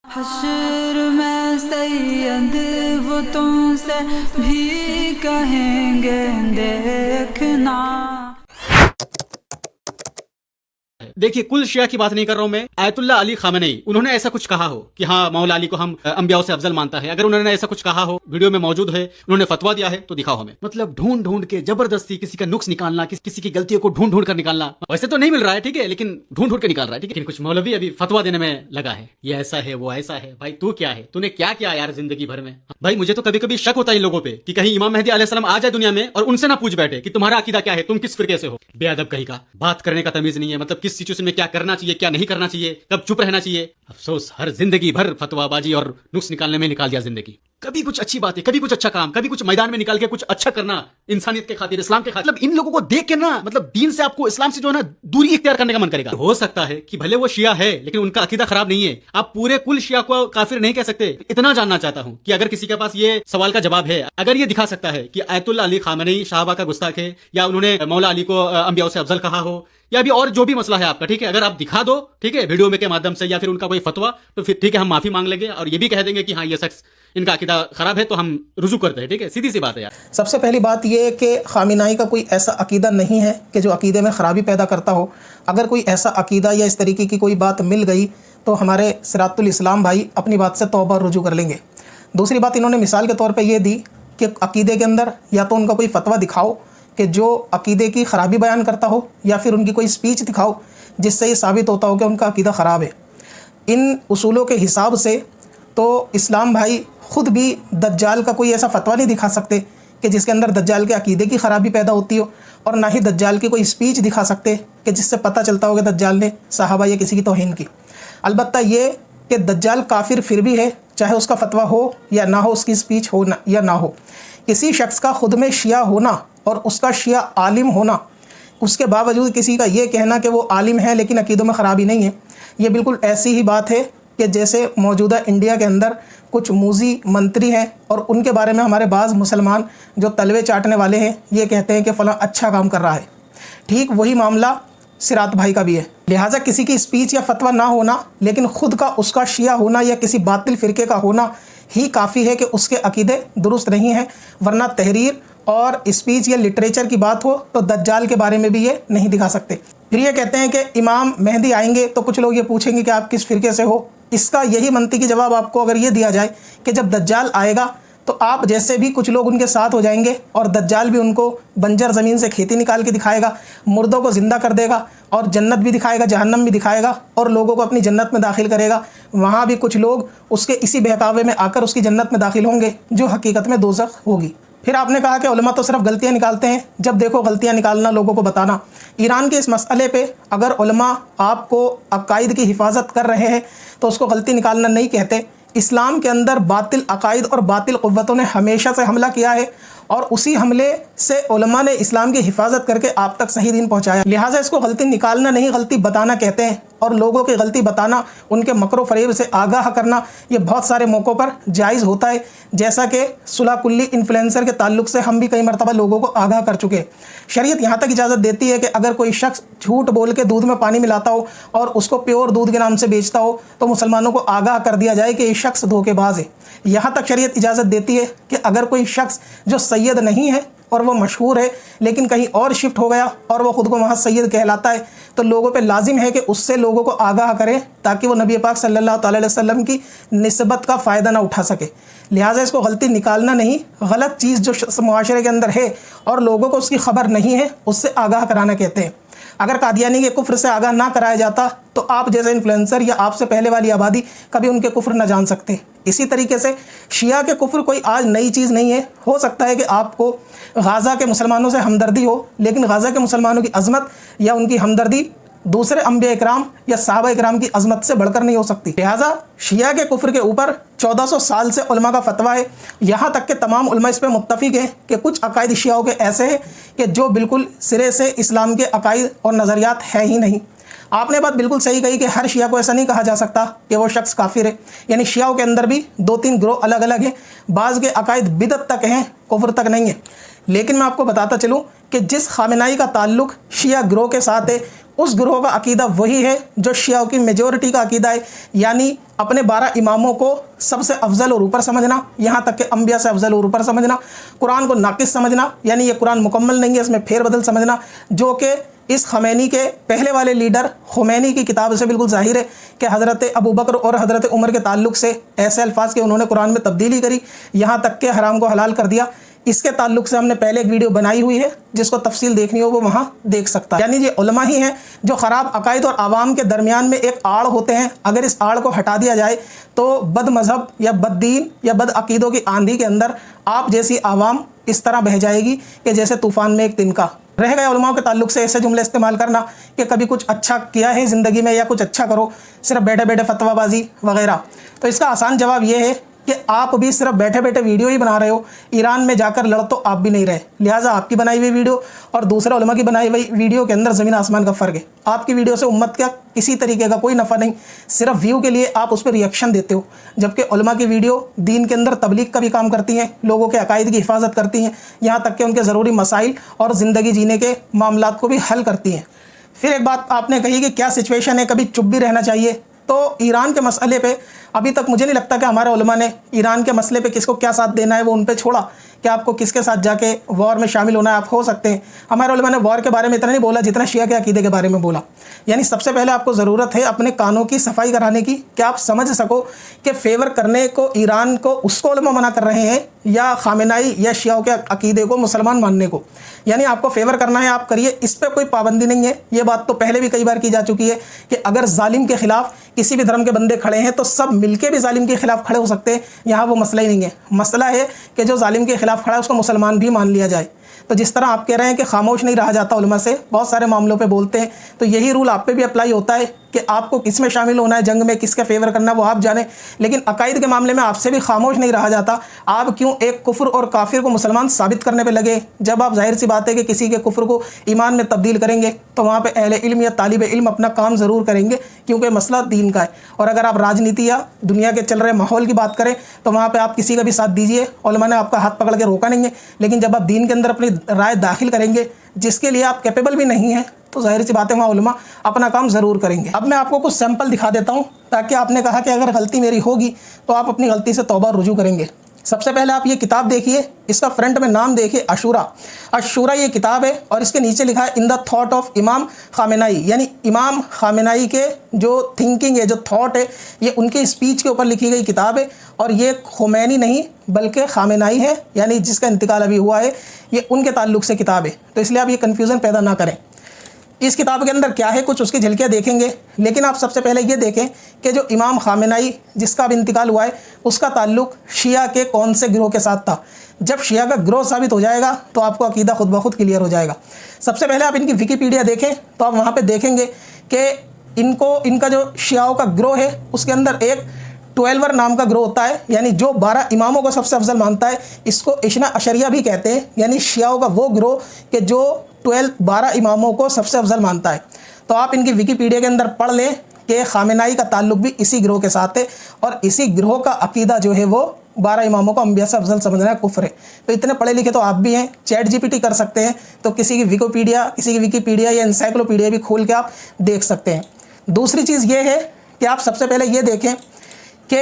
حشر میں سید وہ تم سے بھی کہیں گے دیکھنا۔ دیکھیے کل شیعہ کی بات نہیں کر رہا ہوں میں، آیت اللہ علی خامنئی انہوں نے ایسا کچھ کہا ہو کہ ہاں مولا علی کو ہم انبیاء سے افضل مانتا ہے، اگر انہوں نے ایسا کچھ کہا ہو ویڈیو میں موجود ہے، انہوں نے فتویٰ دیا ہے تو دکھاؤ ہمیں۔ مطلب ڈھونڈ ڈھونڈ کے زبردستی کسی کا نقص نکالنا، کسی کی غلطیوں کو ڈھونڈ ڈھونڈ کر نکالنا، ویسے تو نہیں مل رہا ہے ٹھیک ہے، لیکن ڈھونڈ ڈھونڈ کے نکال رہا ہے ٹھیک ہے۔ لیکن کچھ مولوی ابھی فتویٰ دینے میں لگا ہے، یہ ایسا ہے وہ ایسا ہے۔ بھائی تو کیا ہے، تو نے کیا کیا یار زندگی بھر میں؟ بھائی مجھے تو کبھی کبھی شک ہوتا ہے ان لوگوں پہ کہ کہیں امام مہدی علیہ السلام آ جائے دنیا میں اور ان سے نہ پوچھ بیٹھے کہ تمہارا عقیدہ کیا ہے، تم کس فرقے سے ہو۔ بے ادب کہیں کا، بات کرنے کا تمیز نہیں ہے، مطلب کس سچویشن میں کیا کرنا چاہیے کیا نہیں کرنا چاہیے، کب چپ رہنا چاہیے۔ افسوس ہر زندگی بھر فتویٰ بازی اور نقص نکالنے میں نکال دیا زندگی۔ کبھی کچھ اچھی بات ہے، کبھی کچھ اچھا کام، کبھی کچھ میدان میں نکال کے کچھ اچھا کرنا انسانیت کے خاطر، اسلام کے خاطر۔ مطلب ان لوگوں کو دیکھ کے نا مطلب دین سے آپ کو، اسلام سے جو ہے نا دوری اختیار کرنے کا من کرے گا۔ ہو سکتا ہے کہ بھلے وہ شیعہ ہے لیکن ان کا عقیدہ خراب نہیں ہے، آپ پورے کل شیعہ کو کافر نہیں کہہ سکتے۔ اتنا جاننا چاہتا ہوں کہ اگر کسی کے پاس یہ سوال کا جواب ہے، اگر یہ دکھا سکتا ہے کہ آیت اللہ علی خامنئی صحابہ کا گستاخ ہے، یا انہوں نے مولا علی کو انبیاء سے افضل کہا ہو، یا بھی اور جو بھی مسئلہ ہے آپ کا ٹھیک ہے، اگر آپ دکھا دو ٹھیک ہے ویڈیو میں کے مادھیم سے یا پھر ان کا کوئی فتویٰ، تو پھر ٹھیک ہے ہم معافی مانگ لیں گے اور یہ بھی کہہ دیں گے کہ ہاں یہ شخص ان کا عقیدہ خراب ہے تو ہم رجوع کرتے ہیں ٹھیک ہے، سیدھی سی بات ہے یار۔ سب سے پہلی بات یہ ہے کہ خامنائی کا کوئی ایسا عقیدہ نہیں ہے کہ جو عقیدے میں خرابی پیدا کرتا ہو۔ اگر کوئی ایسا عقیدہ یا اس طریقے کی کوئی بات مل گئی تو ہمارے صراط الاسلام بھائی اپنی بات سے توبہ اور رجوع کر لیں گے۔ دوسری بات انہوں نے مثال کے طور پہ یہ دی کہ عقیدے کے اندر یا تو ان کا کوئی فتویٰ دکھاؤ کہ جو عقیدے کی خرابی بیان کرتا ہو، یا پھر ان کی کوئی سپیچ دکھاؤ جس سے یہ ثابت ہوتا ہو کہ ان کا عقیدہ خراب ہے۔ ان اصولوں کے حساب سے تو اسلام بھائی خود بھی دجال کا کوئی ایسا فتویٰ نہیں دکھا سکتے کہ جس کے اندر دجال کے عقیدے کی خرابی پیدا ہوتی ہو، اور نہ ہی دجال کی کوئی سپیچ دکھا سکتے کہ جس سے پتہ چلتا ہو کہ دجال نے صحابہ یا کسی کی توہین کی۔ البتہ یہ کہ دجال کافر پھر بھی ہے، چاہے اس کا فتویٰ ہو یا نہ ہو، اس کی سپیچ ہو یا نہ ہو۔ کسی شخص کا خود میں شیعہ ہونا اور اس کا شیعہ عالم ہونا، اس کے باوجود کسی کا یہ کہنا کہ وہ عالم ہے لیکن عقیدوں میں خرابی نہیں ہے، یہ بالکل ایسی ہی بات ہے کہ جیسے موجودہ انڈیا کے اندر کچھ موذی منتری ہیں اور ان کے بارے میں ہمارے بعض مسلمان جو تلوے چاٹنے والے ہیں یہ کہتے ہیں کہ فلاں اچھا کام کر رہا ہے۔ ٹھیک وہی معاملہ صراط بھائی کا بھی ہے۔ لہٰذا کسی کی اسپیچ یا فتویٰ نہ ہونا لیکن خود کا اس کا شیعہ ہونا یا کسی باطل فرقے کا ہونا ہی کافی ہے کہ اس کے عقیدے درست نہیں ہیں، ورنہ تحریر اور اسپیچ یا لٹریچر کی بات ہو تو دجال کے بارے میں بھی یہ نہیں دکھا سکتے۔ پھر یہ کہتے ہیں کہ امام مہدی آئیں گے تو کچھ لوگ یہ پوچھیں گے کہ آپ کس فرقے سے ہو۔ اس کا یہی منطقی جواب آپ کو اگر یہ دیا جائے کہ جب دجال آئے گا تو آپ جیسے بھی کچھ لوگ ان کے ساتھ ہو جائیں گے، اور دجال بھی ان کو بنجر زمین سے کھیتی نکال کے دکھائے گا، مردوں کو زندہ کر دے گا، اور جنت بھی دکھائے گا جہنم بھی دکھائے گا، اور لوگوں کو اپنی جنت میں داخل کرے گا۔ وہاں بھی کچھ لوگ اس کے اسی بہکاوے میں آ کر اس کی جنت میں داخل ہوں گے جو حقیقت میں دوزخ ہوگی۔ پھر آپ نے کہا کہ علماء تو صرف غلطیاں نکالتے ہیں، جب دیکھو غلطیاں نکالنا، لوگوں کو بتانا۔ ایران کے اس مسئلے پہ اگر علماء آپ کو عقائد کی حفاظت کر رہے ہیں تو اس کو غلطی نکالنا نہیں کہتے۔ اسلام کے اندر باطل عقائد اور باطل قوتوں نے ہمیشہ سے حملہ کیا ہے، اور اسی حملے سے علماء نے اسلام کی حفاظت کر کے آپ تک صحیح دین پہنچایا۔ لہٰذا اس کو غلطی نکالنا نہیں، غلطی بتانا کہتے ہیں، اور لوگوں کی غلطی بتانا، ان کے مکر و فریب سے آگاہ کرنا، یہ بہت سارے موقعوں پر جائز ہوتا ہے، جیسا کہ صلح کلی انفلوئنسر کے تعلق سے ہم بھی کئی مرتبہ لوگوں کو آگاہ کر چکے۔ شریعت یہاں تک اجازت دیتی ہے کہ اگر کوئی شخص جھوٹ بول کے دودھ میں پانی ملاتا ہو اور اس کو پیور دودھ کے نام سے بیچتا ہو تو مسلمانوں کو آگاہ کر دیا جائے کہ یہ شخص دھوکے باز ہے۔ یہاں تک شریعت اجازت دیتی ہے کہ اگر کوئی شخص جو سید نہیں ہے اور وہ مشہور ہے لیکن کہیں اور شفٹ ہو گیا اور وہ خود کو وہاں سید کہلاتا ہے تو لوگوں پہ لازم ہے کہ اس سے لوگوں کو آگاہ کرے تاکہ وہ نبی پاک صلی اللہ تعالی علیہ وسلم کی نسبت کا فائدہ نہ اٹھا سکے۔ لہٰذا اس کو غلطی نکالنا نہیں، غلط چیز جو معاشرے کے اندر ہے اور لوگوں کو اس کی خبر نہیں ہے اس سے آگاہ کرانا کہتے ہیں۔ اگر قادیانی کے کفر سے آگاہ نہ کرایا جاتا تو آپ جیسے انفلوئنسر یا آپ سے پہلے والی آبادی کبھی ان کے کفر نہ جان سکتے۔ اسی طریقے سے شیعہ کے کفر کوئی آج نئی چیز نہیں ہے۔ ہو سکتا ہے کہ آپ کو غزہ کے مسلمانوں سے ہمدردی ہو، لیکن غزہ کے مسلمانوں کی عظمت یا ان کی ہمدردی دوسرے انبیاء اکرام یا صحابہ اکرام کی عظمت سے بڑھ کر نہیں ہو سکتی۔ لہٰذا شیعہ کے کفر کے اوپر 1400 سال سے علماء کا فتویٰ ہے، یہاں تک کہ تمام علماء اس پہ متفق ہیں کہ کچھ عقائد شیعوں کے ایسے ہیں کہ جو بالکل سرے سے اسلام کے عقائد اور نظریات ہے ہی نہیں۔ آپ نے بات بالکل صحیح کہی کہ ہر شیعہ کو ایسا نہیں کہا جا سکتا کہ وہ شخص کافر ہے، یعنی شیعوں کے اندر بھی 2-3 گروہ الگ الگ ہیں، بعض کے عقائد بدعت تک ہیں، کفر تک نہیں ہے۔ لیکن میں آپ کو بتاتا چلوں کہ جس خامنائی کا تعلق شیعہ گروہ کے ساتھ ہے उस ग्रोह का अकीदा वही है जो शियाओं की मेजॉरिटी का अकीदा है, यानी अपने 12 इमामों को सबसे अफजल और ऊपर समझना, यहाँ तक कि अंबिया से अफजल और ऊपर समझना, कुरान को नाकिस समझना, यानी ये कुरान मुकम्मल नहीं है, इसमें फेरबदल समझना, जो कि इस खमैनी के पहले वाले लीडर खुमैनी की किताब से बिल्कुल ज़ाहिर है कि हज़रत अबू बकर और हज़रत उमर के ताल्लुक़ से ऐसे अल्फाज के उन्होंने कुरान में तब्दीली करी, यहाँ तक कि हराम को हलाल कर दिया। इसके ताल्लुक़ से हमने पहले एक वीडियो बनाई हुई है, जिसको तफसील देखनी हो वो वहाँ देख सकता है। यानी ये उलमा ही हैं जो ख़राब अकायद और आवाम के दरमियान में एक आड़ होते हैं। अगर इस आड़ को हटा दिया जाए तो बद मज़हब या बददीन या बद अकीदों की आंधी के अंदर आप जैसी आवाम इस तरह बह जाएगी कि जैसे तूफ़ान में एक तिनका। रह गए उलमाओं के ताल्लुक़ से ऐसे जुमले इस्तेमाल करना कि कभी कुछ अच्छा किया है ज़िंदगी में या कुछ अच्छा करो, सिर्फ बैठे बैठे फतवाबाजी वगैरह। तो इसका आसान जवाब ये है कि आप भी सिर्फ बैठे बैठे वीडियो ही बना रहे हो, ईरान में जाकर लड़ तो आप भी नहीं रहे। लिहाजा आपकी बनाई हुई वीडियो और दूसरे उलमा की बनाई हुई वीडियो के अंदर ज़मीन आसमान का फ़र्क है। आपकी वीडियो से उम्मत का किसी तरीके का कोई नफ़ा नहीं, सिर्फ व्यू के लिए आप उस पर रिएक्शन देते हो, जबकि उलमा की वीडियो दीन के अंदर तबलीग का भी काम करती हैं, लोगों के अकायद की हिफाजत करती हैं, यहाँ तक कि उनके ज़रूरी मसाइल और ज़िंदगी जीने के मामलात को भी हल करती हैं। फिर एक बात आपने कही कि क्या सिचुएशन है, कभी चुप भी रहना चाहिए। तो ईरान के मसले पे अभी तक मुझे नहीं लगता कि हमारे उलमा ने ईरान के मसले पे किसको क्या साथ देना है वो उन पे छोड़ा कि आपको किसके साथ जाके वॉर में शामिल होना है, आप हो सकते हैं। हमारे उलमा ने वॉर के बारे में इतना नहीं बोला जितना शिया के अकीदे के बारे में बोला। यानी सबसे पहले आपको ज़रूरत है अपने कानों की सफाई कराने की, कि आप समझ सको कि फेवर करने को ईरान को उसको उलमा मना कर रहे हैं या खामेनाई या शियाओं के अकीदे को मुसलमान मानने को। यानी आपको फेवर करना है, आप करिए, इस पर कोई पाबंदी नहीं है। ये बात तो पहले भी कई बार की जा चुकी है कि अगर जालिम के ख़िलाफ़ किसी भी धर्म के बंदे खड़े हैं तो सब मिलके भी जालिम के ख़िलाफ़ खड़े हो सकते हैं। यहाँ वो मसला ही नहीं है। मसला है कि जो जालिम के ख़िलाफ़ खड़ा है उसको मुसलमान भी मान लिया जाए। तो जिस तरह आप कह रहे हैं कि खामोश नहीं रहा जाता उलमा से, बहुत सारे मामलों पे बोलते हैं, तो यही रूल आप पे भी अप्लाई होता है कि आपको किस में शामिल होना है, जंग में किसका फेवर करना वो आप जाने, लेकिन अकायद के मामले में आपसे भी खामोश नहीं रहा जाता। आप क्यों एक कुफ्र और काफिर को मुसलमान साबित करने पे लगे? जब आप जाहिर सी बात है कि किसी के कुफ्र को ईमान में तब्दील करेंगे तो वहाँ पे अहले इल्म या तालिब इल्म अपना काम ज़रूर करेंगे, क्योंकि मसला दीन का है। और अगर आप राजनीति या दुनिया के चल रहे माहौल की बात करें तो वहाँ पर आप किसी का भी साथ दीजिए, उलमा ने आपका हाथ पकड़ के रोका नहीं है। लेकिन जब आप दीन के अंदर अपनी राय दाखिल करेंगे जिसके लिए आप कैपेबल भी नहीं हैं, तो ज़ाहिर सी बात है वहाँ उलमा अपना काम ज़रूर करेंगे। अब मैं आपको कुछ सैंपल दिखा देता हूँ, ताकि आपने कहा कि अगर गलती मेरी होगी तो आप अपनी गलती से तौबा रुजू करेंगे। सबसे पहले आप ये किताब देखिए, इसका फ्रंट में नाम देखिए अशूरा। अशूरा ये किताब है और इसके नीचे लिखा है इन द थॉट ऑफ इमाम खामेनाई, यानी इमाम खामेनाई के जो थिंकिंग है, जो थॉट है, ये उनकी स्पीच के ऊपर लिखी गई किताब है। और ये खुमैनी नहीं बल्कि खामेनाई है, यानी जिसका इंतकाल अभी हुआ है, ये उनके ताल्लुक़ से किताब है। तो इसलिए आप ये कन्फ्यूज़न पैदा ना करें। इस किताब के अंदर क्या है कुछ उसकी झलकियाँ देखेंगे, लेकिन आप सबसे पहले ये देखें कि जो इमाम खामेनाई जिसका अब इंतकाल हुआ है उसका ताल्लुक़ शिया के कौन से गिरोह के साथ था। जब शिया का गिरोह साबित हो जाएगा तो आपको अकीदा खुद ब खुद क्लियर हो जाएगा। सबसे पहले आप इनकी विकीपीडिया देखें तो आप वहाँ पर देखेंगे कि इनका जो शियाओं का गिरोह है उसके अंदर एक 12 नाम का ग्रोह होता है, यानी जो 12 इमामों को सबसे अफजल मानता है। इसको इश्ना अशरिया भी कहते हैं, यानी शियाओं का वो ग्रोह कि जो 12 इमामों को सबसे अफजल मानता है। तो आप इनकी विकीपीडिया के अंदर पढ़ लें कि खामेनाई का ताल्लुक़ भी इसी ग्रोह के साथ है और इसी ग्रोह का अकीदा जो है वो 12 इमामों को अंबिया से अफजल समझना है कुफ्र है। तो इतने पढ़े लिखे तो आप भी हैं, चैट जीपीटी कर सकते हैं, तो किसी की विकीपीडिया या इंसाइक्लोपीडिया भी खोल के आप देख सकते हैं। दूसरी चीज़ ये है कि आप सबसे पहले ये देखें कि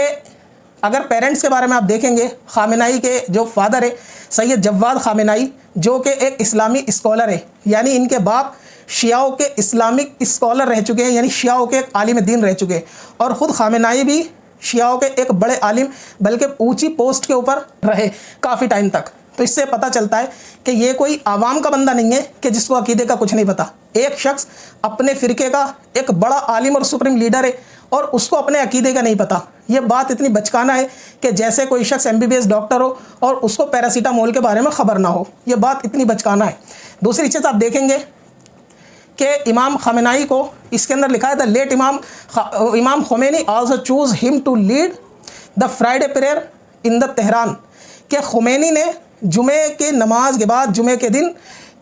अगर पेरेंट्स के बारे में आप देखेंगे, खामेनाई के जो फादर है सैयद जवाद खामेनाई, जो कि एक इस्लामी स्कॉलर है, यानी इनके बाप शियाओं के इस्लामिक स्कॉलर रह चुके हैं, यानी शियाओं के एक आलिम दीन रह चुके हैं। और ख़ुद खामेनाई भी शियाओं के एक बड़े आलिम बल्कि ऊंची पोस्ट के ऊपर रहे काफ़ी टाइम तक। तो इससे पता चलता है कि ये कोई आवाम का बंदा नहीं है कि जिसको अकीदे का कुछ नहीं पता। एक शख्स अपने फ़िरके का एक बड़ा आलिम और सुप्रीम लीडर है और उसको अपने अकीदे का नहीं पता। ये बात इतनी बचकाना है कि जैसे कोई शख्स MBBS डॉक्टर हो और उसको पैरासीटामोल के बारे में ख़बर ना हो। ये बात इतनी बचकाना है। दूसरी चीज़ आप देखेंगे कि इमाम खामेनाई को इसके अंदर लिखा है the late Imam Khomeini also choose him to lead the Friday prayer in the Tehran, कि खुमैनी ने जुमे के नमाज के बाद जुमे के दिन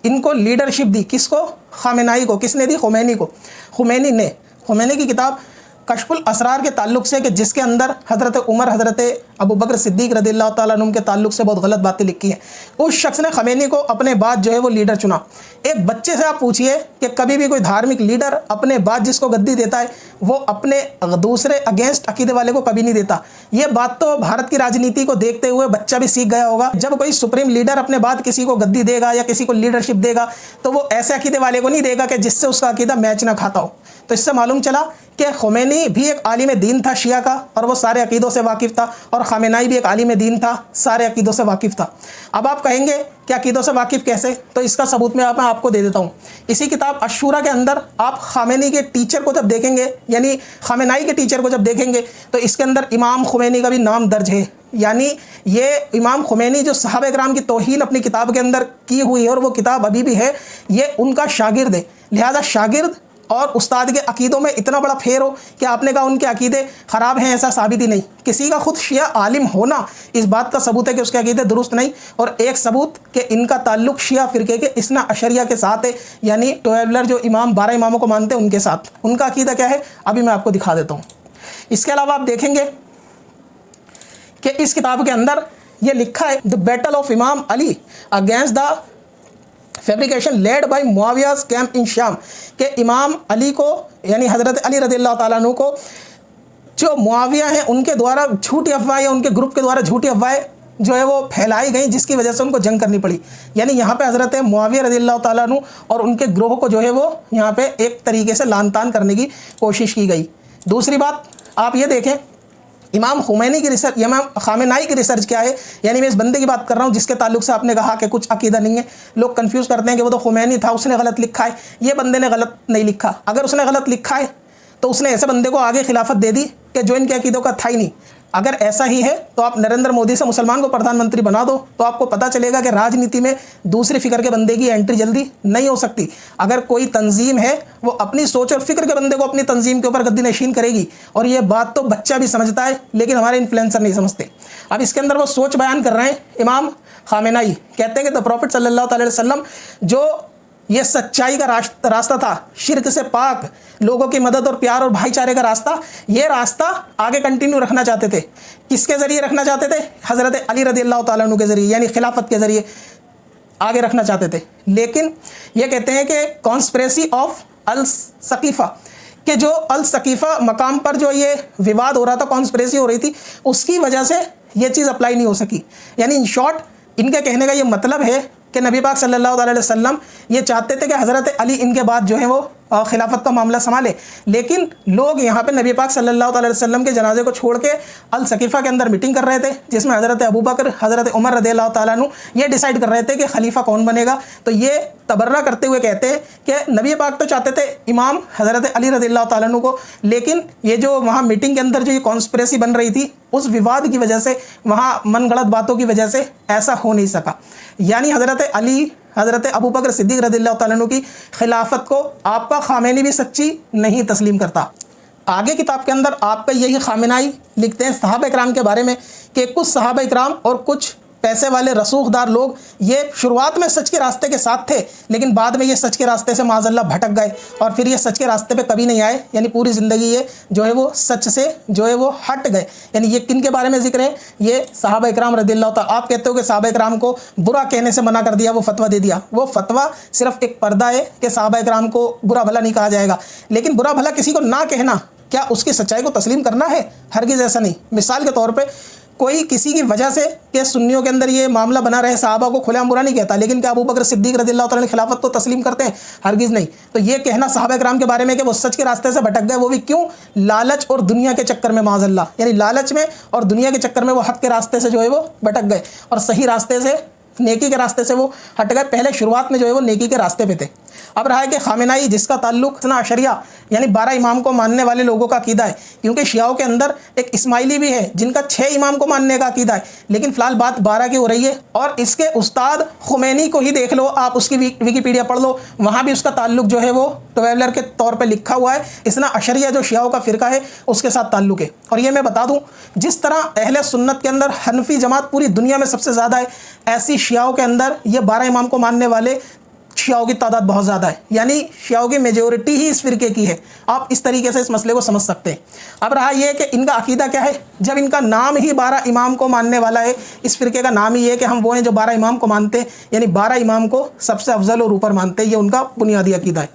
इनको लीडरशिप दी। किसको? खामेनाई को। किसने दी? खुमैनी को। खुमैनी की किताब कशफुल असरार के ताल्लुक से कि जिसके अंदर हज़रत उमर, हज़रत अबू बकर सिद्दीक़ रज़ियल्लाहु ताला अन्हुम के ताल्लुक से बहुत गलत बातें लिखी हैं। उस शख्स ने खमैनी को अपने बाद जो है वो लीडर चुना। एक बच्चे से आप पूछिए कि कभी भी कोई धार्मिक लीडर अपने बाद जिसको गद्दी देता है वो अपने दूसरे अगेंस्ट अकीदे वाले को कभी नहीं देता। ये बात तो भारत की राजनीति को देखते हुए बच्चा भी सीख गया होगा। जब कोई सुप्रीम लीडर अपने बाद किसी को गद्दी देगा या किसी को लीडरशिप देगा तो वो ऐसे अकीदे वाले को नहीं देगा कि जिससे उसका अकीदा मैच ना खाता हो। तो इससे मालूम चला कि ख़ुमैनी भी एक आलिम दीन था शिया का और वो सारे अकीदों से वाकिफ़ था, और ख़ामेनाई भी एक आलिम दीन था, सारे अकीदों से वाकिफ़ था। अब आप कहेंगे कि अकीदों से वाकिफ़ कैसे, तो इसका सबूत मैं आपको दे देता हूँ। इसी किताब अशूरा के अंदर आप ख़ामेनी के टीचर को जब देखेंगे, यानी ख़ामेनाई के टीचर को जब देखेंगे, तो इसके अंदर इमाम ख़ुमैनी का भी नाम दर्ज है। यानी ये इमाम ख़ुमैनी जो सहाबा इकराम की तौहीन अपनी किताब के अंदर की हुई है और वो किताब अभी भी है, ये उनका शागिर्द है। लिहाजा शागिर्द और उस्ताद के अकीदों में इतना बड़ा फेर हो कि आपने कहा उनके अकीदे ख़राब हैं, ऐसा साबित ही नहीं। किसी का खुद शिया आलिम होना इस बात का सबूत है कि उसके अकीदे दुरुस्त नहीं। और एक सबूत कि इनका ताल्लुक़ शिया फ़िरके के इस्ना अशरिया के साथ है, यानी 12 जो इमाम 12 इमामों को मानते हैं उनके साथ। उनका अकीदा क्या है अभी मैं आपको दिखा देता हूँ। इसके अलावा आप देखेंगे कि इस किताब के अंदर ये लिखा है, the battle of Imam Ali against the fabrication led by Muawiya's camp in Sham, के इमाम अली को यानी हज़रत अली रज़ियल्लाहु ताला अन्हु को जो मुआविया हैं उनके द्वारा झूठी अफवाहें, उनके ग्रुप के द्वारा झूठी अफवाहें जो है वो फैलाई गई, जिसकी वजह से उनको जंग करनी पड़ी। यानी यहाँ पे हज़रत मुआविया रज़ियल्लाहु ताला अन्हु और उनके ग्रोह को जो है वो यहाँ पे एक तरीके से लान तान करने की कोशिश की गई। दूसरी बात आप ये देखें, इमाम ख़ुमैनी की रिसर्च, इमाम ख़ामेनाई की रिसर्च क्या है। यानी मैं इस बंदे की बात कर रहा हूँ जिसके ताल्लुक से आपने कहा कि कुछ अकीदा नहीं है। लोग कंफ्यूज करते हैं कि वो तो ख़ुमैनी था, उसने गलत लिखा है। ये बंदे ने गलत नहीं लिखा। अगर उसने गलत लिखा है तो उसने ऐसे बंदे को आगे खिलाफत दे दी कि जो इनके अकीदों का था ही नहीं। अगर ऐसा ही है तो आप नरेंद्र मोदी से मुसलमान को प्रधानमंत्री बना दो, तो आपको पता चलेगा कि राजनीति में दूसरी फ़िक्र के बंदे की एंट्री जल्दी नहीं हो सकती। अगर कोई तंजीम है वो अपनी सोच और फ़िक्र के बंदे को अपनी तंजीम के ऊपर गद्दी नशीन करेगी, और ये बात तो बच्चा भी समझता है लेकिन हमारे इन्फ्लुएंसर नहीं समझते। अब इसके अंदर वो सोच बयान कर रहे हैं। इमाम ख़ामेनाई कहते हैं कि द प्रॉफिट सल्लल्लाहु अलैहि वसल्लम जो ये सच्चाई का रास्ता था, शिर्क से पाक, लोगों की मदद और प्यार और भाईचारे का रास्ता, ये रास्ता आगे कंटिन्यू रखना चाहते थे। किसके ज़रिए रखना चाहते थे? हज़रत अली रज़ियल्लाहु ताला अन्हु के ज़रिए, यानी खिलाफत के ज़रिए आगे रखना चाहते थे। लेकिन ये कहते हैं कि कॉन्स्पिरेसी ऑफ अल सकीफ़ा, कि जो अल सकीफ़ा मकाम पर जो ये विवाद हो रहा था, कॉन्स्पिरेसी हो रही थी, उसकी वजह से ये चीज़ अप्लाई नहीं हो सकी। यानी इन शॉर्ट इनके कहने का ये मतलब है कि नबी पाक सल्लल्लाहु अलैहि वसल्लम ये चाहते थे कि हज़रत अली इनके बाद जो है वो खिलाफत का मामला संभाले, लेकिन लोग यहाँ पे नबी पाक सल्लल्लाहु अलैहि वसल्लम के जनाजे को छोड़ के अल सकीफ़ा के अंदर मीटिंग कर रहे थे, जिसमें हज़रत अबू बकर, हज़रत उमर रज़ियल्लाहु ताला अन्हु ये डिसाइड कर रहे थे कि खलीफा कौन बनेगा। तो ये तबर्रा करते हुए कहते हैं कि नबी पाक तो चाहते थे इमाम हज़रत अली रज़ियल्लाहु ताला अन्हु को, लेकिन ये जो वहाँ मीटिंग के अंदर जो ये कॉन्स्पिरेसी बन रही थी, उस विवाद की वजह से, वहाँ मन गलत बातों की वजह से ऐसा हो नहीं सका। यानी हज़रत अली, हज़रत अबू बकर सिद्दीक़ रज़ियल्लाहु ताला अन्हु की खिलाफत को आपका ख़ामेनी भी सच्ची नहीं तस्लीम करता। आगे किताब के अंदर आपका यही ख़ामेनाई लिखते हैं सहाबा इकराम के बारे में कि कुछ सहाबा इकराम और कुछ पैसे वाले रसूखदार लोग ये शुरुआत में सच के रास्ते के साथ थे, लेकिन बाद में ये सच के रास्ते से माज़अल्लाह भटक गए और फिर ये सच के रास्ते पे कभी नहीं आए। यानी पूरी ज़िंदगी ये जो है वो सच से जो है वो हट गए। यानी ये किन के बारे में ज़िक्र है? ये सहाबा इकराम रज़ियल्लाहु ताला। आप कहते हो कि सहाबा इकराम को बुरा कहने से मना कर दिया, वो फतवा दे दिया। वो फतवा सिर्फ एक पर्दा है कि सहाबा इकराम को बुरा भला नहीं कहा जाएगा, लेकिन बुरा भला किसी को ना कहना क्या उसकी सच्चाई को तस्लीम करना है? हरगिज़ ऐसा नहीं। मिसाल के तौर पर कोई किसी की वजह से कि सुन्नियों के अंदर ये मामला बना रहे, साहबा को खुलेआम बुरा नहीं कहता, लेकिन क्या अबू बकर सिद्दीक़ रज़ियल्लाहु ताला खिलाफत को तस्लीम करते हैं? हरगिज़ नहीं। तो ये कहना सहाबा इकराम के बारे में कि वो सच के रास्ते से भटक गए, वो भी क्यों? लालच और दुनिया के चक्कर में, माज़अल्लाह। यानी लालच में और दुनिया के चक्कर में वो हक़ के रास्ते से जो है वो भटक गए और सही रास्ते से, नेकी के रास्ते से वो हट गए। पहले शुरुआत में जो है वो नेकी के रास्ते पे थे। अब रहा है कि ख़ामेनाई जिसका ताल्लुक़ इस्ना अशरिया यानी 12 इमाम को मानने वाले लोगों का अकीदा है, क्योंकि शियाओं के अंदर एक इस्माइली भी है जिनका 6 इमाम को मानने का अकीदा है, लेकिन फ़िलहाल बात 12 की हो रही है। और इसके उस्ताद ख़ुमैनी को ही देख लो, आप उसकी विकीपीडिया पढ़ लो, वहाँ भी उसका ताल्लुक़ जो है वो ट्वेलर के तौर पर लिखा हुआ है। इस्ना अशरिया जो शियाओं का फ़िरका है उसके साथ ताल्लुक़ है। और ये मैं बता दूँ, जिस तरह अहले सुन्नत के अंदर हनफी जमात पूरी दुनिया में सबसे ज़्यादा है, ऐसी शियाओं के अंदर ये 12 इमाम को मानने वाले शियाओं की तादाद बहुत ज़्यादा है, यानी शियाओं की मेजोरिटी ही इस फ़िरके की है। आप इस तरीके से इस मसले को समझ सकते हैं। अब रहा ये कि इनका अकीदा क्या है। जब इनका नाम ही 12 इमाम को मानने वाला है, इस फ़िरके का नाम ही है कि हम वो हैं जो 12 इमाम को मानते हैं, यानी 12 इमाम को सबसे अफजल और ऊपर मानते हैं, ये उनका बुनियादी अकीदा है।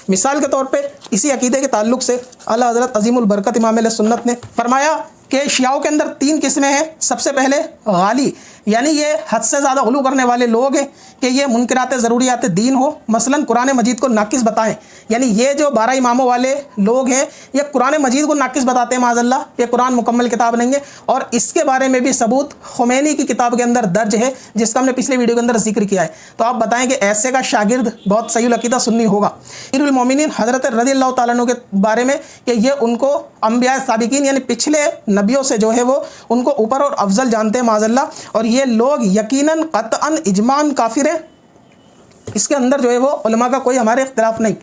मिसाल के तौर पे इसी अकीदे के ताल्लुक़ से आला हज़रत अज़ीमुल बरकत इमाम अहले सुन्नत ने फरमाया कि शियाओं के अंदर 3 किस्में हैं। सबसे पहले गाली, यानी ये हद से ज़्यादा गुलू करने वाले लोग हैं कि ये मुनकरात ज़रूरियात दीन हो, मसलन कुरान मजीद को नाकिस बताएं। यानी ये जो 12 इमामों वाले लोग हैं ये कुरान मजीद को नाकिस बताते हैं माज़अल्लाह, ये कुरान मुकम्मल किताब नहीं है। और इसके बारे में भी सबूत खुमैनी की किताब के अंदर दर्ज है, जिसका हमने पिछले वीडियो के अंदर जिक्र किया है। तो आप बताएं कि ऐसे का शागिर्द बहुत सही अकीदा सुन्नी होगा। अमीरुल मोमिनीन हज़रत रज़ियल्लाहु तआला अन्हु के बारे में कि ये उनको अंबिया साबिकीन यानी पिछले नबियों से जो है वो उनको ऊपर और अफजल जानते हैं माज़अल्लाह, और ये लोग यकीनन क़त्अन इजमान काफिर है। इसके अंदर जो है वो उलमा का कोई हमारे इख्तिलाफ नहीं,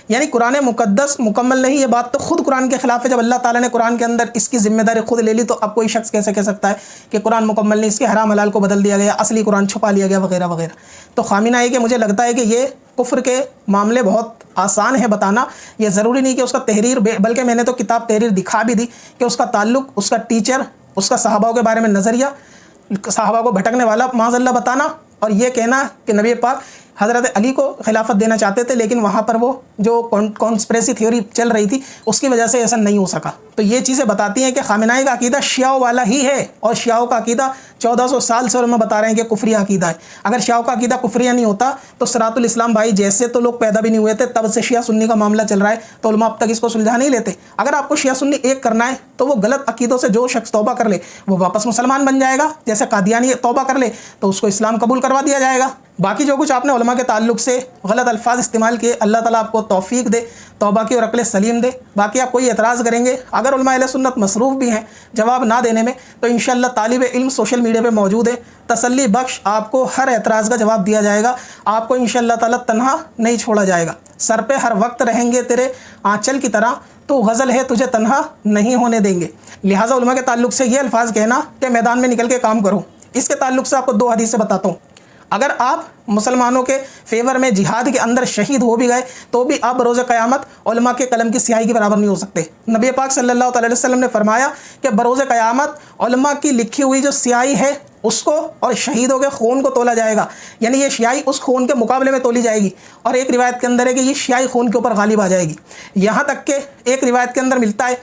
यानी कुरान मुकद्दस मुकम्मल नहीं, ये बात तो खुद कुरान के खिलाफ है। जब अल्लाह ताला ने कुरान के अंदर इसकी जिम्मेदारी खुद ले ली तो अब कोई शख्स कैसे कह सकता है कि कुरान मुकम्मल नहीं, इसके हराम हलाल को बदल दिया गया, असली कुरान छुपा लिया गया वगैरह वगैरह। तो खामिना है कि मुझे लगता है कि ये कुफ्र के मामले बहुत आसान है बताना। ये ज़रूरी नहीं कि उसका तहरीर, बल्कि मैंने तो किताब तहरीर दिखा भी दी कि उसका ताल्लुक़, उसका टीचर, उसका सहाबाओं के बारे में नज़रिया, सहाबा को भटकने वाला माज़अल्लाह बताना, और ये कहना कि नबी पाक हज़रत अली को खिलाफत देना चाहते थे, लेकिन वहाँ पर वो जो कॉन्स्पिरेसी थ्योरी चल रही थी उसकी वजह से ऐसा नहीं हो सका। तो ये चीज़ें बताती हैं कि खामिनाई का अकीदा शियाओं वाला ही है, और शियाओं का अकीदा 1400 साल से उलमा बता रहे हैं कि कुफरिया अकीदा है। अगर शियाओं का अकीदा कुफरिया नहीं होता तो सिरातुल इस्लाम भाई जैसे तो लोग पैदा भी नहीं हुए थे, तब से शिया सुन्नी का मामला चल रहा है, तो उलमा अब तक इसको सुलझा नहीं लेते। अगर आपको शिया सुन्नी एक करना है तो वो गलत अकीदों से जो शख्स तौबा कर ले वो वापस मुसलमान बन जाएगा, जैसे कादियानी तौबा कर ले तो उसको इस्लाम कबूल करवा दिया जाएगा। बाकी जो कुछ आपने उलमा के ताल्लुक़ से गलत अल्फाज इस्तेमाल किए, अल्लाह ताला आपको तौफीक दे, तौबा की और अक्ल सलीम दे। बाकी आप कोई एतराज़ करेंगे, अगर उलमा अहले सुन्नत मसरूफ़ भी हैं जवाब ना देने में, तो इंशाअल्लाह तालिब इल्म सोशल मीडिया पे मौजूद है, तसल्ली बख्श आपको हर एतराज़ का जवाब दिया जाएगा। आपको इंशाअल्लाह ताला तन्हा नहीं छोड़ा जाएगा। सर पे हर वक्त रहेंगे तेरे आंचल की तरह, तो गज़ल है तुझे तन्हा नहीं होने देंगे। लिहाजा उलमा के ताल्लुक़ से ये अल्फाज कहना कि मैदान में निकल के काम करो, इसके ताल्लुक़ से आपको 2 हदीसें बताता हूँ। अगर आप मुसलमानों के फेवर में जिहाद के अंदर शहीद हो भी गए तो भी आप बरोज़ क़यामत उलमा के कलम की स्याही के बराबर नहीं हो सकते। नबी पाक सल्लल्लाहु अलैहि वसल्लम ने फरमाया कि बरोज़ क़यामत उलमा की लिखी हुई जो स्याही है उसको और शहीदों के खून को तोला जाएगा, यानी ये स्याही उस खून के मुकाबले में तोली जाएगी। और एक रिवायत के अंदर है कि ये स्याही खून के ऊपर गालिब आ जाएगी। यहाँ तक कि एक रिवायत के अंदर मिलता है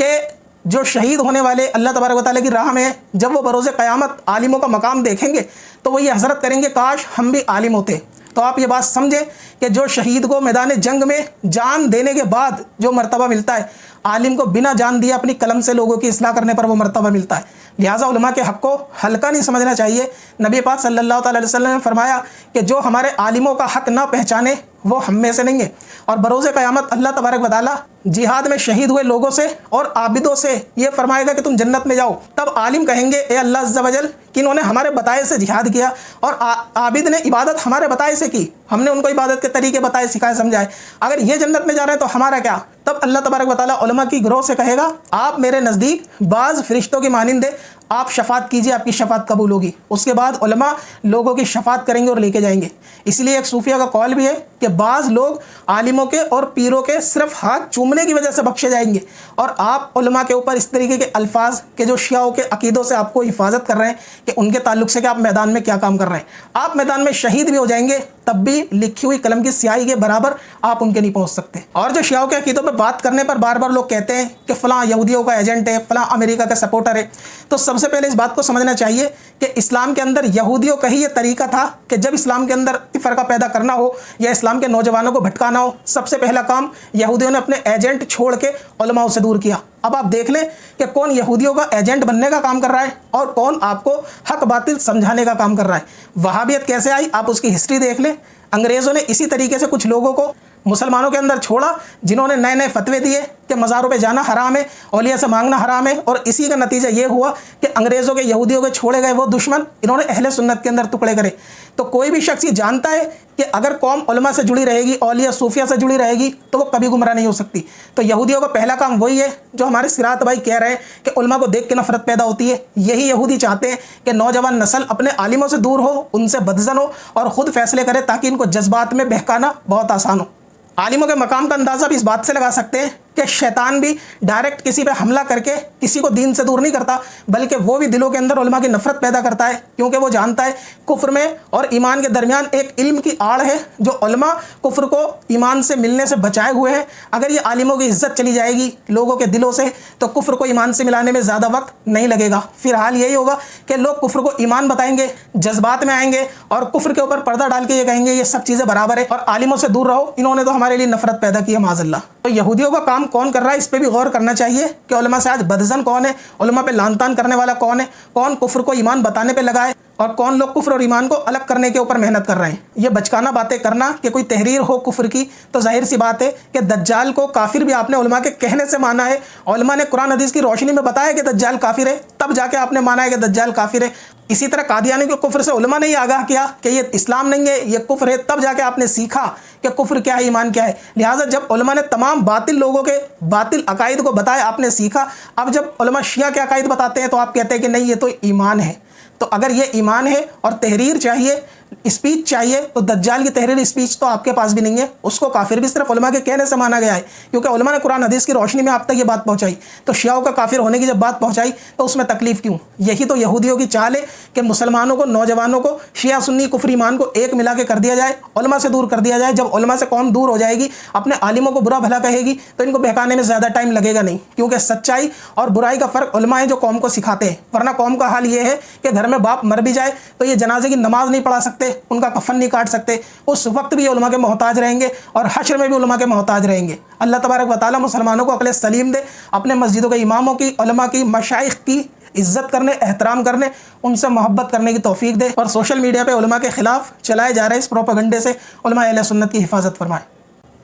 कि जो शहीद होने वाले अल्लाह तबारक व तआला की राह में जब वो बरोज़ क़यामत आलिमों का मकाम देखेंगे तो वो ये हसरत करेंगे काश हम भी आलिम होते। तो आप ये बात समझें कि जो शहीद को मैदान जंग में जान देने के बाद जो मर्तबा मिलता है, आलिम को बिना जान दिए अपनी कलम से लोगों की इस्लाह करने पर वो मर्तबा मिलता है। लिहाजा उलमा के हक़ को हल्का नहीं समझना चाहिए। नबी पाक सल्लल्लाहु अलैहि वसल्लम ने फरमाया कि जो हमारे आलिमों का हक़ ना पहचाने वो हम में से नहीं है। और बरोज़ क़यामत अल्लाह तबारक व तआला जिहाद में शहीद हुए लोगों से और आबिदों से ये फरमाएगा कि तुम जन्नत में जाओ। तब आलिम कहेंगे ए अल्लाह अज़्ज़ा वजल कि इन्होंने हमारे बताए से जिहाद किया और आबिद ने इबादत हमारे बताए से की, हमने उनको इबादत के तरीके बताए, सिखाए, समझाए। अगर ये जन्नत में जा रहे हैं तो हमारा क्या? तब अल्लाह तबारक व तआला उलमा की गिरोह से कहेगा आप मेरे नज़दीक बाज़ फरिश्तों की मानिंदे आप शफात कीजिए, आपकी शफात कबूल होगी। उसके बाद उलमा लोगों की शफात करेंगे और लेके जाएंगे। इसलिए एक सूफिया का कौल भी है कि बाज़ लोग आलिमों के और पीरों के सिर्फ हाथ चूमने की वजह से बख्शे जाएंगे। और आप उलमा के ऊपर इस तरीके के अल्फाज के जो शियाओं के अकीदों से आपको हिफाजत कर रहे हैं कि उनके ताल्लुक से कि आप मैदान में क्या काम कर रहे हैं, आप मैदान में शहीद भी हो जाएंगे तब भी लिखी हुई कलम की स्याही के बराबर आप उनके नहीं पहुंच सकते। और जो शियाओं के अकीदों पर बात करने पर बार बार लोग कहते हैं कि फ़लाँ यहूदियों का एजेंट है, फ़लाँ अमेरिका का सपोर्टर है, तो सबसे पहले इस बात को समझना चाहिए कि इस्लाम के अंदर यहूदियों का ही ये तरीका था कि जब इस्लाम के अंदर फ़र्का पैदा करना हो या इस्लाम के नौजवानों को भटकाना हो, सबसे पहला काम यहूदियों ने अपने एजेंट छोड़ के उलमाओं से दूर किया। अब आप देख लें कि कौन यहूदियों का एजेंट बनने का काम कर रहा है और कौन आपको हक बातिल समझाने का काम कर रहा है। वहाबियत कैसे आई आप उसकी हिस्ट्री देख लें। अंग्रेज़ों ने इसी तरीके से कुछ लोगों को मुसलमानों के अंदर छोड़ा जिन्होंने नए नए फतवे दिए कि मज़ारों पे जाना हराम है, औलिया से मांगना हराम है, और इसी का नतीजा ये हुआ कि अंग्रेज़ों के यहूदियों के छोड़े गए वो दुश्मन इन्होंने अहले सुन्नत के अंदर टुकड़े करे। तो कोई भी शख्स ये जानता है कि अगर कौम उलमा से जुड़ी रहेगी, औलिया सूफिया से जुड़ी रहेगी, तो वो कभी गुमराह नहीं हो सकती। तो यहूदियों का पहला काम वही है जो हमारे सिरात भाई कह रहे हैं कि उलमा को देख के नफरत पैदा होती है। यही यहूदी चाहते हैं कि नौजवान नस्ल अपने आलिमों से दूर हो, उनसे बदजन हो और ख़ुद फैसले करे ताकि इनको जज्बात में बहकाना बहुत आसान हो। आलिमों के मकाम का अंदाज़ा भी इस बात से लगा सकते हैं कि शैतान भी डायरेक्ट किसी पे हमला करके किसी को दीन से दूर नहीं करता, बल्कि वो भी दिलों के अंदर उलमा की नफरत पैदा करता है, क्योंकि वो जानता है कुफ्र में और ईमान के दरमियान एक इल्म की आड़ है जो उलमा कुफ्र को ईमान से मिलने से बचाए हुए हैं। अगर ये आलिमों की इज्जत चली जाएगी लोगों के दिलों से तो कुफ्र को ईमान से मिलाने में ज़्यादा वक्त नहीं लगेगा। फिर हाल यही होगा कि लोग कुफ्र को ईमान बताएंगे, जज्बात में आएंगे और कुफ्र के ऊपर पर्दा डाल के ये कहेंगे ये सब चीज़ें बराबर है और आलिमों से दूर रहो, इन्होंने तो हमारे लिए नफरत पैदा की है माज़अल्लाह। तो यहूदियों का काम कौन कर रहा है, इस पे भी गौर करना चाहिए कि उलमा से आज बदजन कौन है, उलमा पे लानतान करने वाला कौन है, कौन कुफ्र को ईमान बताने पे लगा है और कौन लोग कुफ्र और ईमान को अलग करने के ऊपर मेहनत कर रहे हैं। ये बचकाना बातें करना कि कोई तहरीर हो कुफ्र की, तो जाहिर सी बात है कि दज्जाल को काफिर भी आपने उलमा के कहने से माना है। उलमा ने कुरान हदीस की रोशनी में बताया कि दज्जाल काफिर है, तब जाके आपने माना है कि दज्जाल काफिर है। इसी तरह कादियानी के कुफ्र से उलमा ने ही आगाह किया कि ये इस्लाम नहीं है, ये कुफ्र है, तब जाके आपने सीखा कि कुफ्र क्या है, ईमान क्या है। लिहाजा जब उलमा ने तमाम बातिल लोगों के बातिल अकायद को बताया, आपने सीखा। अब जब उलमा शिया के अकायद बताते हैं तो आप कहते हैं कि नहीं ये तो ईमान है। तो अगर ये ईमान है और तहरीर चाहिए, स्पीच चाहिए, तो दज्जाल की तहरीर स्पीच तो आपके पास भी नहीं है, उसको काफिर भी सिर्फ उलमा के कहने से माना गया है, क्योंकि उलमा ने कुरान हदीस की रोशनी में आप तक ये बात पहुंचाई। तो शियाओं का काफिर होने की जब बात पहुंचाई तो उसमें तकलीफ क्यों? यही तो यहूदियों की चाल है कि मुसलमानों को, नौजवानों को शिया सुन्नी कुफ्र ईमान को एक मिला के कर दिया जाए, उलमा से दूर कर दिया जाए। जब उलमा से कौम दूर हो जाएगी, अपने आलिमों को बुरा भला कहेगी, तो इनको बहकाने में ज़्यादा टाइम लगेगा नहीं, क्योंकि सच्चाई और बुराई का फ़र्क उलमा है जो कौम को सिखाते हैं। वरना कौम का हाल ये है कि घर में बाप मर भी जाए तो ये जनाजे की नमाज नहीं पढ़ा सकते, उनका कफन नहीं काट सकते, उस वक्त भी ये उलमा के मोहताज रहेंगे और हश्र में भी उलमा के मोहताज रहेंगे। अल्लाह तबारक व तआला मुसलमानों को अक़ल सलीम दे, अपने मस्जिदों के इमामों की, उलमा की, मशाइख की इज़्ज़त करने, एहतराम करने, उनसे मोहब्बत करने की तौफीक दे और सोशल मीडिया पे उलमा के ख़िलाफ़ चलाए जा रहे इस प्रोपेगेंडे से उलमा अहले सुन्नत की हिफाजत फरमाए।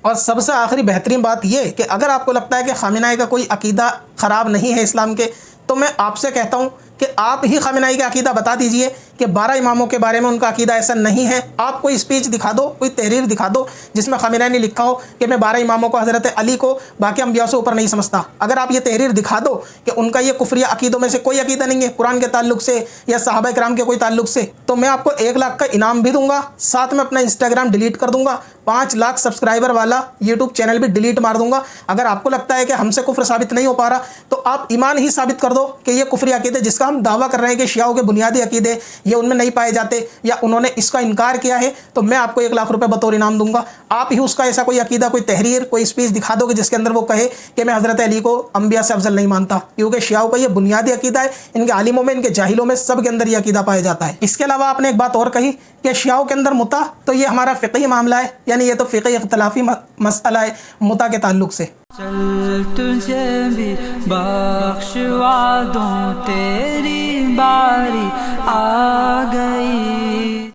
और सबसे आखिरी बेहतरीन बात यह कि अगर आपको लगता है कि ख़ामेनी का कोई अकीदा ख़राब नहीं है इस्लाम के, तो मैं आपसे कहता हूँ कि आप ही ख़ामेनी का अकीदा बता दीजिए कि 12 इमामों के बारे में उनका अकीदा ऐसा नहीं है। आप कोई स्पीच दिखा दो, कोई तहरीर दिखा दो जिसमें ख़ामेनी ने लिखा हो कि मैं 12 इमामों को, हज़रत अली को बाकी अम्बिया से ऊपर नहीं समझता। अगर आप ये तहरीर दिखा दो कि उनका ये कुफ्रिया अकीदों में से कोई अकीदा नहीं है कुरान के ताल्लुक से या सहाबा किराम के कोई ताल्लुक से, तो मैं आपको 1 लाख का इनाम भी दूंगा, साथ में अपना इंस्टाग्राम डिलीट कर दूंगा, 5 लाख सब्सक्राइबर वाला यूट्यूब चैनल भी डिलीट मार दूंगा। अगर आपको लगता है कि हमसे कुफ्र साबित नहीं हो पा रहा, तो आप ईमान ही साबित कर दो कि ये कुफ्री अकीदे जिसका हम दावा कर रहे हैं कि शियाओं के बुनियादी अकीदे ये उनमें नहीं पाए जाते या उन्होंने इसका इनकार किया है, तो मैं आपको 1 लाख रुपए बतौर इनाम दूंगा। आप ही उसका ऐसा कोई अकीदा, कोई तहरीर, कोई स्पीच दिखा दोगे जिसके अंदर वो कहे कि मैं हज़रत अली को अम्बिया से अफजल नहीं मानता, क्योंकि शियाओं का ये बुनियादी अकीदा है। इनके आलिमों में, इनके जाहिलों में, सब के अंदर ये अकीदा पाया जाता है। इसके अलावा आपने एक बात और कही कि शियाओं के अंदर मुता, तो ये हमारा फ़िक़ही मामला है, यानी ये तो फ़िक़ही इख्तिलाफ़ी मसला है मुता के ताल्लुक से। चल तुझे भी बख्शवा दूं, तेरी बारी आ गई।